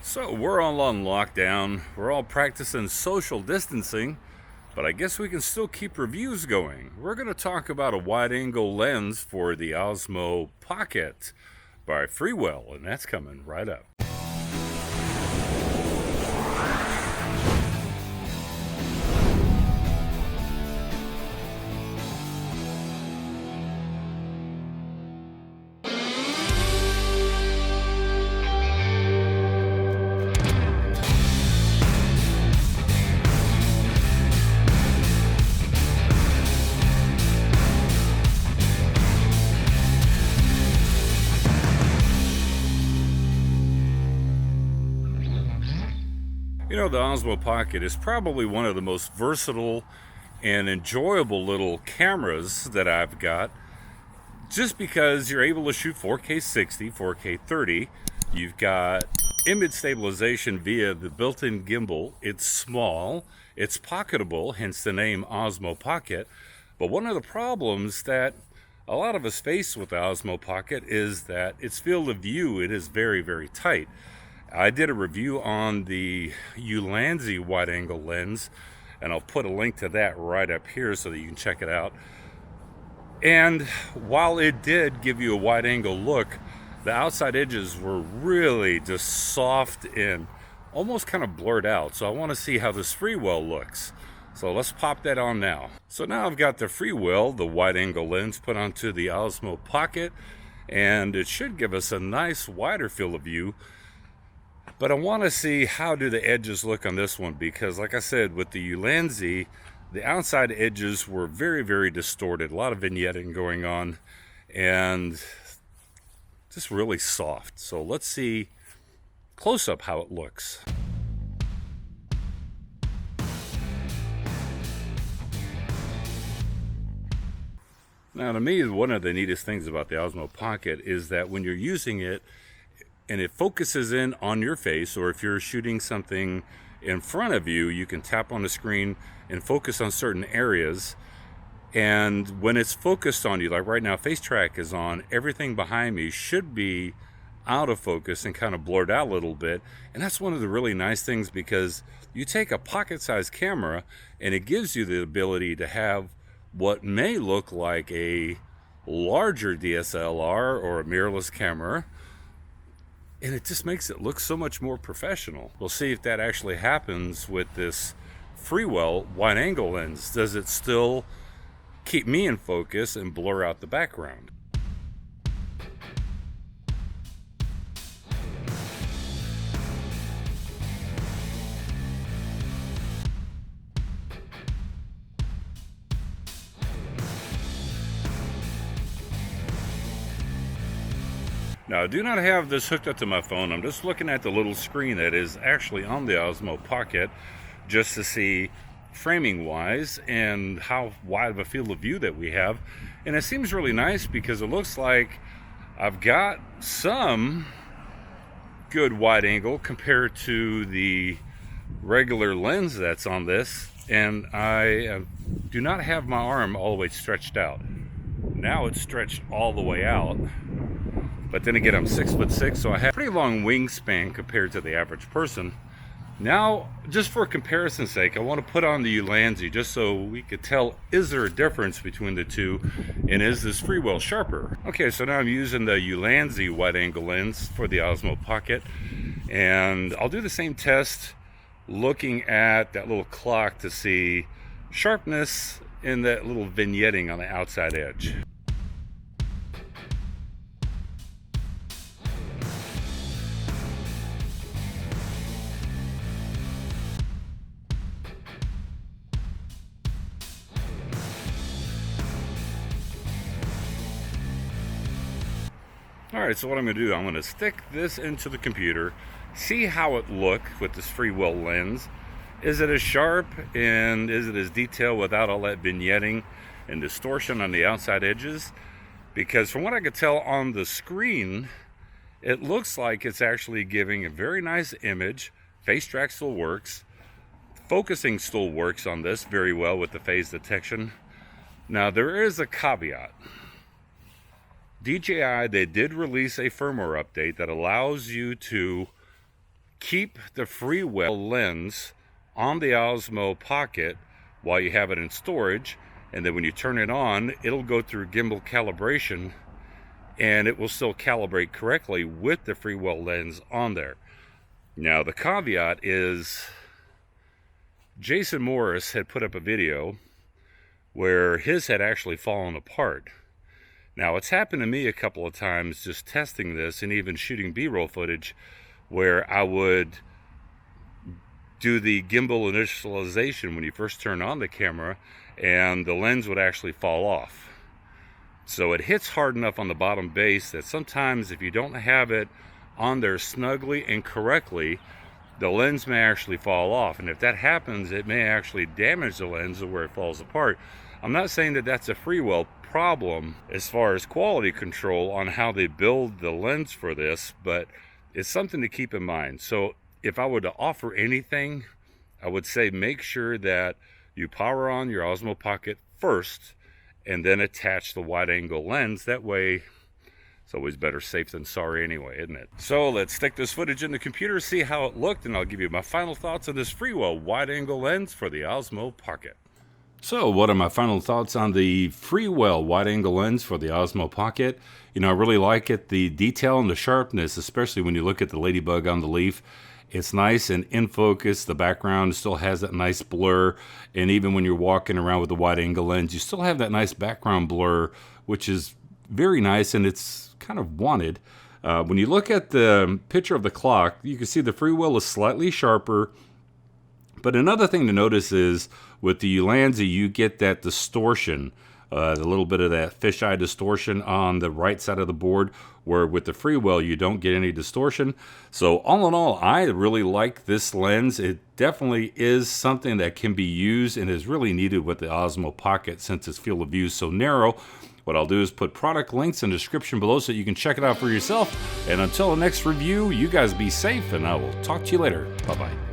So we're all on lockdown. We're all practicing social distancing, but I guess we can still keep reviews going. We're going to talk about a wide-angle lens for the Osmo Pocket by Freewell, and that's coming right up. You know, the Osmo Pocket is probably one of the most versatile and enjoyable little cameras that I've got, just because you're able to shoot 4K 60, 4K 30. You've got image stabilization via the built-in gimbal. It's small, it's pocketable, hence the name Osmo Pocket. But one of the problems that a lot of us face with the Osmo Pocket is that its field of view, it is very, very tight. I did a review on the Ulanzi wide-angle lens, and I'll put a link to that right up here so that you can check it out. And while it did give you a wide-angle look, the outside edges were really just soft and almost kind of blurred out. So I want to see how this Freewell looks. So let's pop that on now. So now I've got the Freewell, the wide-angle lens, put onto the Osmo Pocket, and it should give us a nice wider field of view. But I want to see how do the edges look on this one, because like I said, with the Ulanzi, the outside edges were very, very distorted. A lot of vignetting going on and just really soft. So let's see close up how it looks. Now, to me, one of the neatest things about the Osmo Pocket is that when you're using it, and it focuses in on your face, or if you're shooting something in front of you, you can tap on the screen and focus on certain areas. And when it's focused on you, like right now, face track is on, everything behind me should be out of focus and kind of blurred out a little bit. And that's one of the really nice things, because you take a pocket-sized camera and it gives you the ability to have what may look like a larger DSLR or a mirrorless camera, and it just makes it look so much more professional. We'll see if that actually happens with this Freewell wide-angle lens. Does it still keep me in focus and blur out the background? Now, I do not have this hooked up to my phone. I'm just looking at the little screen that is actually on the Osmo Pocket, just to see framing wise and how wide of a field of view that we have. And it seems really nice because it looks like I've got some good wide angle compared to the regular lens that's on this. And I do not have my arm all the way stretched out. Now it's stretched all the way out. But then again, I'm 6'6", so I have a pretty long wingspan compared to the average person. Now, just for comparison's sake, I want to put on the Ulanzi just so we could tell, is there a difference between the two, and is this Freewell sharper? Okay, so now I'm using the Ulanzi wide-angle lens for the Osmo Pocket, and I'll do the same test looking at that little clock to see sharpness in that little vignetting on the outside edge. Alright, so what I'm going to do, I'm going to stick this into the computer, see how it looks with this Freewell lens. Is it as sharp and is it as detailed without all that vignetting and distortion on the outside edges? Because from what I could tell on the screen, it looks like it's actually giving a very nice image. Face track still works. Focusing still works on this very well with the phase detection. Now, there is a caveat. DJI, they did release a firmware update that allows you to keep the Freewell lens on the Osmo Pocket while you have it in storage, and then when you turn it on, it'll go through gimbal calibration and it will still calibrate correctly with the Freewell lens on there. Now the caveat is Jason Morris had put up a video where his had actually fallen apart. Now it's happened to me a couple of times just testing this and even shooting B-roll footage where I would do the gimbal initialization when you first turn on the camera and the lens would actually fall off. So it hits hard enough on the bottom base that sometimes if you don't have it on there snugly and correctly, the lens may actually fall off. And if that happens, it may actually damage the lens where it falls apart. I'm not saying that that's a Freewell problem as far as quality control on how they build the lens for this, but it's something to keep in mind. So if I were to offer anything, I would say make sure that you power on your Osmo Pocket first and then attach the wide angle lens. That way it's always better safe than sorry anyway, isn't it? So let's stick this footage in the computer, see how it looked, and I'll give you my final thoughts on this Freewell wide angle lens for the Osmo Pocket. So what are my final thoughts on the Freewell wide angle lens for the Osmo Pocket? You know, I really like it, the detail and the sharpness, especially when you look at the ladybug on the leaf. It's nice and in focus. The background still has that nice blur. And even when you're walking around with the wide angle lens, you still have that nice background blur, which is very nice and it's kind of wanted. When you look at the picture of the clock, you can see the Freewell is slightly sharper. But another thing to notice is with the Ulanzi, you get that distortion, a little bit of that fisheye distortion on the right side of the board, where with the Freewell, you don't get any distortion. So all in all, I really like this lens. It definitely is something that can be used and is really needed with the Osmo Pocket since its field of view is so narrow. What I'll do is put product links in the description below so you can check it out for yourself. And until the next review, you guys be safe, and I will talk to you later. Bye-bye.